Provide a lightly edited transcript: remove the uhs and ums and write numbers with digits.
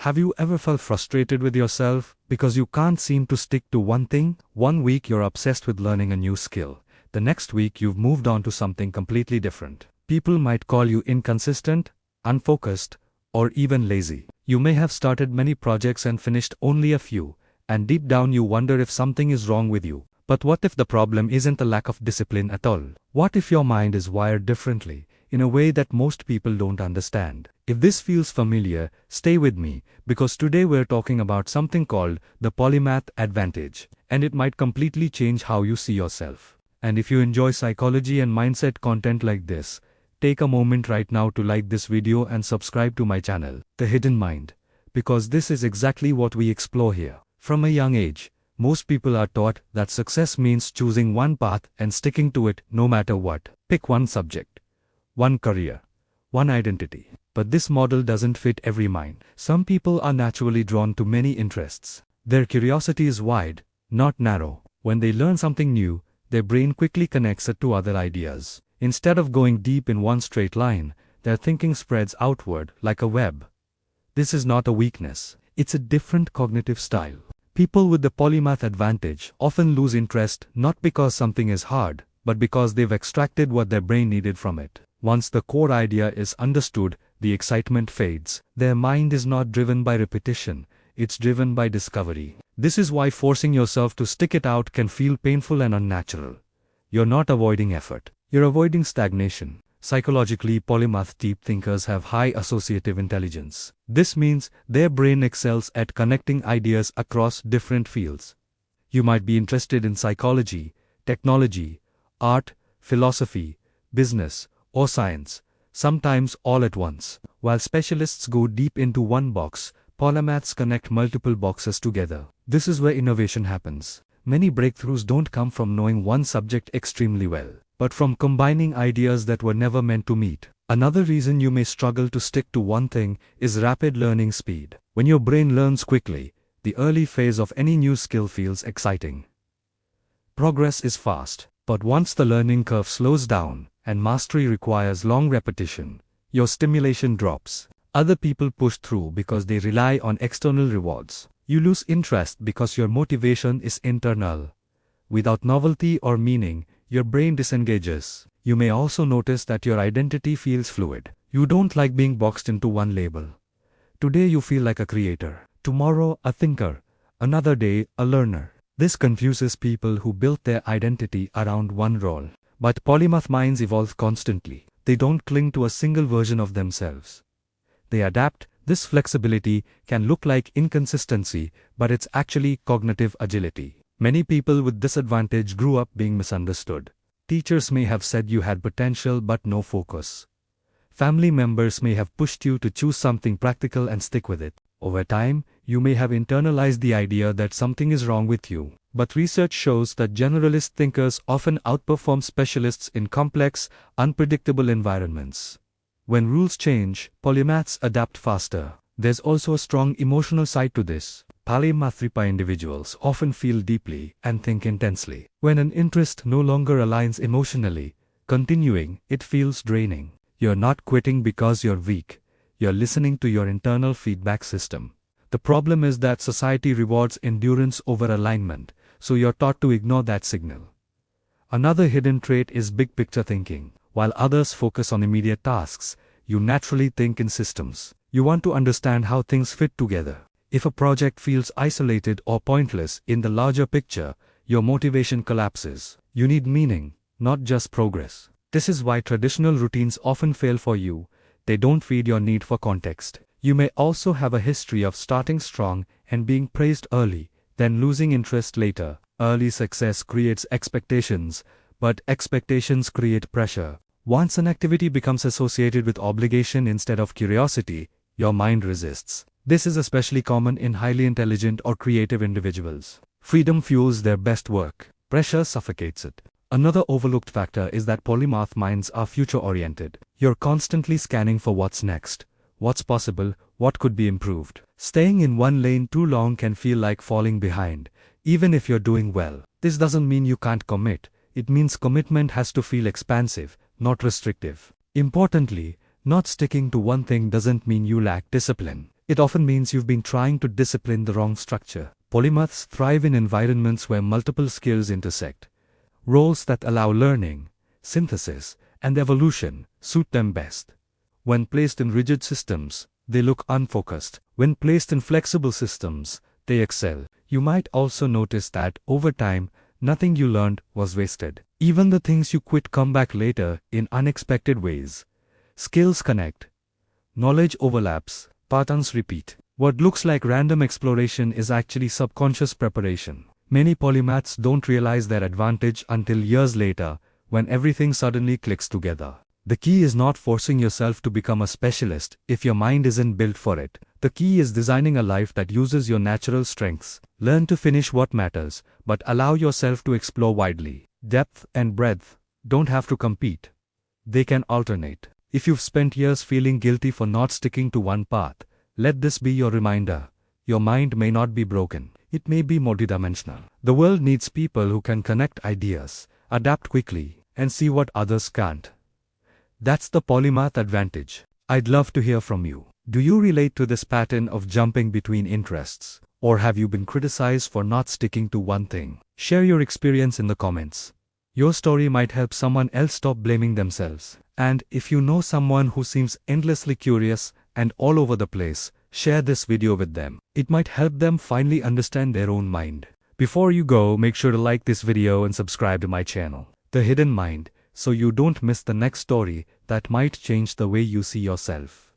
Have you ever felt frustrated with yourself because you can't seem to stick to one thing? One week you're obsessed with learning a new skill. The next week you've moved on to something completely different. People might call you inconsistent, unfocused, or even lazy. You may have started many projects and finished only a few, and deep down you wonder if something is wrong with you. But what if the problem isn't a lack of discipline at all? What if your mind is wired differently, in a way that most people don't understand? If this feels familiar, stay with me, because today we're talking about something called the Polymath advantage, and it might completely change how you see yourself. And if you enjoy psychology and mindset content like this, take a moment right now to like this video and subscribe to my channel, The Hidden Mind, because this is exactly what we explore here. From a young age, most people are taught that success means choosing one path and sticking to it no matter what. Pick one subject, one career, one identity. But this model doesn't fit every mind. Some people are naturally drawn to many interests. Their curiosity is wide, not narrow. When they learn something new, their brain quickly connects it to other ideas. Instead of going deep in one straight line, their thinking spreads outward like a web. This is not a weakness. It's a different cognitive style. People with the Polymath advantage often lose interest not because something is hard, but because they've extracted what their brain needed from it. Once the core idea is understood, the excitement fades. Their mind is not driven by repetition, it's driven by discovery. This is why forcing yourself to stick it out can feel painful and unnatural. You're not avoiding effort, you're avoiding stagnation. Psychologically, polymath deep thinkers have high associative intelligence. This means their brain excels at connecting ideas across different fields. You might be interested in psychology, technology, art, philosophy, business, or science, sometimes all at once. While specialists go deep into one box, polymaths connect multiple boxes together. This is where innovation happens. Many breakthroughs don't come from knowing one subject extremely well, but from combining ideas that were never meant to meet. Another reason you may struggle to stick to one thing is rapid learning speed. When your brain learns quickly, the early phase of any new skill feels exciting. Progress is fast, but once the learning curve slows down, and mastery requires long repetition, your stimulation drops. Other people push through because they rely on external rewards. You lose interest because your motivation is internal. Without novelty or meaning, your brain disengages. You may also notice that your identity feels fluid. You don't like being boxed into one label. Today you feel like a creator, tomorrow a thinker, another day a learner. This confuses people who built their identity around one role. But polymath minds evolve constantly. They don't cling to a single version of themselves. They adapt. This flexibility can look like inconsistency, but it's actually cognitive agility. Many people with this advantage grew up being misunderstood. Teachers may have said you had potential but no focus. Family members may have pushed you to choose something practical and stick with it. Over time, you may have internalized the idea that something is wrong with you. But research shows that generalist thinkers often outperform specialists in complex, unpredictable environments. When rules change, polymaths adapt faster. There's also a strong emotional side to this. Polymath individuals often feel deeply and think intensely. When an interest no longer aligns emotionally, continuing it feels draining. You're not quitting because you're weak. You're listening to your internal feedback system. The problem is that society rewards endurance over alignment, so you're taught to ignore that signal. Another hidden trait is big picture thinking. While others focus on immediate tasks, you naturally think in systems. You want to understand how things fit together. If a project feels isolated or pointless in the larger picture, your motivation collapses. You need meaning, not just progress. This is why traditional routines often fail for you. They don't feed your need for context. You may also have a history of starting strong and being praised early, then losing interest later. Early success creates expectations, but expectations create pressure. Once an activity becomes associated with obligation instead of curiosity, your mind resists. This is especially common in highly intelligent or creative individuals. Freedom fuels their best work. Pressure suffocates it. Another overlooked factor is that polymath minds are future-oriented. You're constantly scanning for what's next, what's possible, what could be improved. Staying in one lane too long can feel like falling behind, even if you're doing well. This doesn't mean you can't commit. It means commitment has to feel expansive, not restrictive. Importantly, not sticking to one thing doesn't mean you lack discipline. it often means you've been trying to discipline the wrong structure. Polymaths thrive in environments where multiple skills intersect. Roles that allow learning, synthesis, and evolution suit them best. When placed in rigid systems, they look unfocused. When placed in flexible systems, they excel. You might also notice that, over time, nothing you learned was wasted. Even the things you quit come back later in unexpected ways. Skills connect. Knowledge overlaps. Patterns repeat. What looks like random exploration is actually subconscious preparation. Many polymaths don't realize their advantage until years later, when everything suddenly clicks together. The key is not forcing yourself to become a specialist if your mind isn't built for it. The key is designing a life that uses your natural strengths. Learn to finish what matters, but allow yourself to explore widely. Depth and breadth don't have to compete. They can alternate. If you've spent years feeling guilty for not sticking to one path, let this be your reminder. Your mind may not be broken. It may be multidimensional. The world needs people who can connect ideas, adapt quickly, and see what others can't. That's the polymath advantage. I'd love to hear from you. Do you relate to this pattern of jumping between interests? Or have you been criticized for not sticking to one thing? Share your experience in the comments. Your story might help someone else stop blaming themselves. And if you know someone who seems endlessly curious and all over the place, share this video with them. It might help them finally understand their own mind. Before you go, make sure to like this video and subscribe to my channel, The Hidden Mind, so you don't miss the next story that might change the way you see yourself.